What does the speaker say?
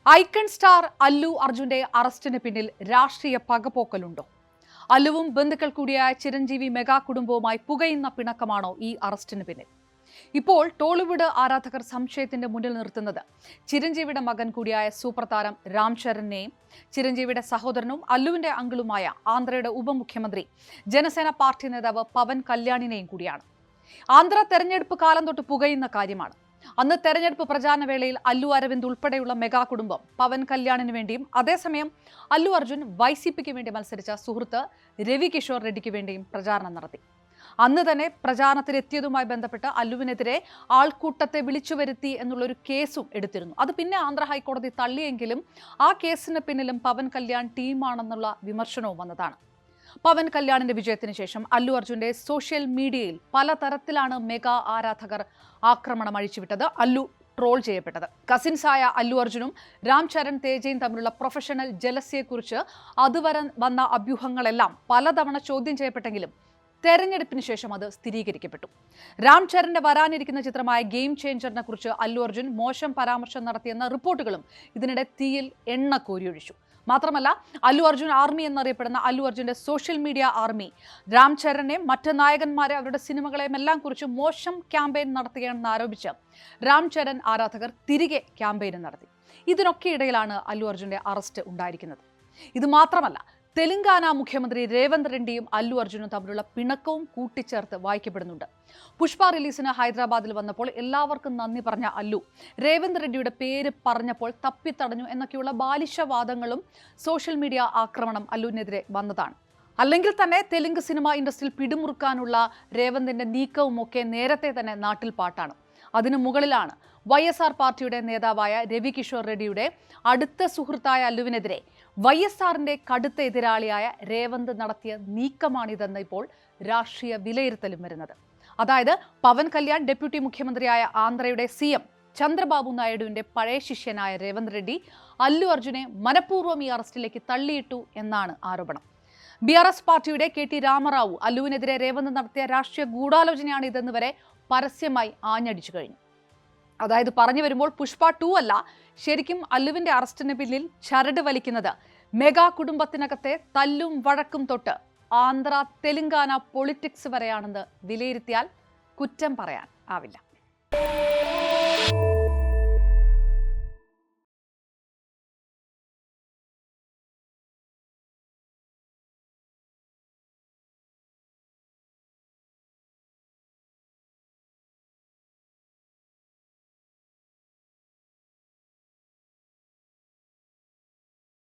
Icon star Allu അർജുന്റെ അറസ്റ്റിന് പിന്നിൽ രാഷ്ട്രീയ പകപോക്കലുണ്ടോ? അല്ലുവും ബന്ധുക്കൾ കൂടിയായ ചിരഞ്ജീവി മെഗാ കുടുംബവുമായി പുകയുന്ന പിണക്കമാണോ ഈ അറസ്റ്റിന് പിന്നിൽ? ഇപ്പോൾ ടോളിവുഡ് ആരാധകർ സംശയത്തിന്റെ മുന്നിൽ നിർത്തുന്നത് ചിരഞ്ജീവിയുടെ മകൻ കൂടിയായ സൂപ്പർ താരം രാം ചരണിനെയും ചിരഞ്ജീവിയുടെ സഹോദരനും അല്ലുവിന്റെ അങ്കിളുമായ ആന്ധ്രയുടെ ഉപമുഖ്യമന്ത്രി ജനസേന പാർട്ടി നേതാവ് പവൻ കല്യാണിനെയും കൂടിയാണ്. ആന്ധ്ര തെരഞ്ഞെടുപ്പ് കാലം തൊട്ട് പുകയുന്ന കാര്യമാണ്. അന്ന് തെരഞ്ഞെടുപ്പ് പ്രചാരണ വേളയിൽ അല്ലു അരവിന്ദ് ഉൾപ്പെടെയുള്ള മെഗാ കുടുംബം പവൻ കല്യാണിന് വേണ്ടിയും അതേസമയം അല്ലു അർജുൻ YCPക്ക് വേണ്ടി മത്സരിച്ച സുഹൃത്ത് രവി കിഷോർ റെഡ്ഡിക്ക് വേണ്ടിയും പ്രചാരണം നടത്തി. അന്ന് തന്നെ പ്രചാരണത്തിലെത്തിയതുമായി ബന്ധപ്പെട്ട് അല്ലുവിനെതിരെ ആൾക്കൂട്ടത്തെ വിളിച്ചു വരുത്തി എന്നുള്ളൊരു കേസും എടുത്തിരുന്നു. അത് പിന്നെ ആന്ധ്ര ഹൈക്കോടതി തള്ളിയെങ്കിലും ആ കേസിന് പിന്നിലും പവൻ കല്യാൺ ടീമാണെന്നുള്ള വിമർശനവും വന്നതാണ്. പവൻ കല്യാണിന്റെ വിജയത്തിന് ശേഷം അല്ലു അർജുന്റെ സോഷ്യൽ മീഡിയയിൽ പലതരത്തിലാണ് മെഗാ ആരാധകർ ആക്രമണം അഴിച്ചുവിട്ടത്. അല്ലു ട്രോൾ ചെയ്യപ്പെട്ടത്. കസിൻസായ അല്ലു അർജുനും രാം ചരൺ തേജയും തമ്മിലുള്ള പ്രൊഫഷണൽ ജലസിയെക്കുറിച്ച് അതുവരെ വന്ന അഭ്യൂഹങ്ങളെല്ലാം പലതവണ ചോദ്യം ചെയ്യപ്പെട്ടെങ്കിലും തെരഞ്ഞെടുപ്പിന് ശേഷം അത് സ്ഥിരീകരിക്കപ്പെട്ടു. രാം ചരന്റെ വരാനിരിക്കുന്ന ചിത്രമായ ഗെയിം ചേഞ്ചറിനെ കുറിച്ച് അല്ലു അർജുൻ മോശം പരാമർശം നടത്തിയെന്ന റിപ്പോർട്ടുകളും ഇതിനിടെ തീയിൽ എണ്ണ കോരിയൊഴിച്ചു. മാത്രമല്ല, അല്ലു അർജുൻ ആർമി എന്നറിയപ്പെടുന്ന അല്ലു അർജുന്റെ സോഷ്യൽ മീഡിയ ആർമി രാം ചരനെയും മറ്റ് നായകന്മാരെ അവരുടെ സിനിമകളെയും എല്ലാം കുറിച്ച് മോശം ക്യാമ്പയിൻ നടത്തുകയാണെന്ന് ആരോപിച്ച് രാം ചരൺ ആരാധകർ തിരികെ ക്യാമ്പയിൻ നടത്തി. ഇതിനൊക്കെ ഇടയിലാണ് അല്ലു അർജുന്റെ അറസ്റ്റ് ഉണ്ടായിരിക്കുന്നത്. ഇത് മാത്രമല്ല, തെലങ്കാന മുഖ്യമന്ത്രി രേവന്ത് റെഡ്ഡിയും അല്ലു അർജുനും തമ്മിലുള്ള പിണക്കവും കൂട്ടിച്ചേർത്ത് വായിക്കപ്പെടുന്നുണ്ട്. പുഷ്പ റിലീസിന് ഹൈദരാബാദിൽ വന്നപ്പോൾ എല്ലാവർക്കും നന്ദി പറഞ്ഞ അല്ലു രേവന്ത് റെഡ്ഡിയുടെ പേര് പറഞ്ഞപ്പോൾ തപ്പിത്തടഞ്ഞു എന്നൊക്കെയുള്ള ബാലിശവാദങ്ങളും സോഷ്യൽ മീഡിയ ആക്രമണം അല്ലുവിനെതിരെ വന്നതാണ്. അല്ലെങ്കിൽ തന്നെ തെലുങ്ക് സിനിമ ഇൻഡസ്ട്രിയിൽ പിടിമുറുക്കാനുള്ള രേവന്തിന്റെ നീക്കവും ഒക്കെ നേരത്തെ തന്നെ നാട്ടിൽ പാട്ടാണ്. അതിനു മുകളിലാണ് YSR പാർട്ടിയുടെ നേതാവായ രവി കിഷോർ റെഡ്ഡിയുടെ അടുത്ത സുഹൃത്തായ അല്ലുവിനെതിരെ YSRന്റെ കടുത്ത എതിരാളിയായ രേവന്ത് നടത്തിയ നീക്കമാണിതെന്ന് ഇപ്പോൾ രാഷ്ട്രീയ വിലയിരുത്തലും വരുന്നത്. അതായത് പവൻ കല്യാൺ ഡെപ്യൂട്ടി മുഖ്യമന്ത്രിയായ ആന്ധ്രയുടെ CM ചന്ദ്രബാബു നായിഡുവിന്റെ പഴയ ശിഷ്യനായ രേവന്ത് റെഡ്ഡി അല്ലു അർജുനെ മനഃപൂർവ്വം ഈ അറസ്റ്റിലേക്ക് തള്ളിയിട്ടു എന്നാണ് ആരോപണം. BRS പാർട്ടിയുടെ KT രാമറാവു അല്ലുവിനെതിരെ രേവന്ത് നടത്തിയ രാഷ്ട്രീയ ഗൂഢാലോചനയാണ് ഇതെന്ന് വരെ പരസ്യമായി ആഞ്ഞടിച്ചു കഴിഞ്ഞു. അതായത് പറഞ്ഞു വരുമ്പോൾ പുഷ്പ 2 അല്ല, ശരിക്കും അല്ലുവിന്റെ അറസ്റ്റിന് പിന്നിൽ ചരട് വലിക്കുന്നത് മെഗാ കുടുംബത്തിനകത്തെ തല്ലും വഴക്കും തൊട്ട് ആന്ധ്ര തെലങ്കാന പൊളിറ്റിക്സ് വരെയാണെന്ന് വിലയിരുത്തിയാൽ കുറ്റം പറയാൻ ആവില്ല.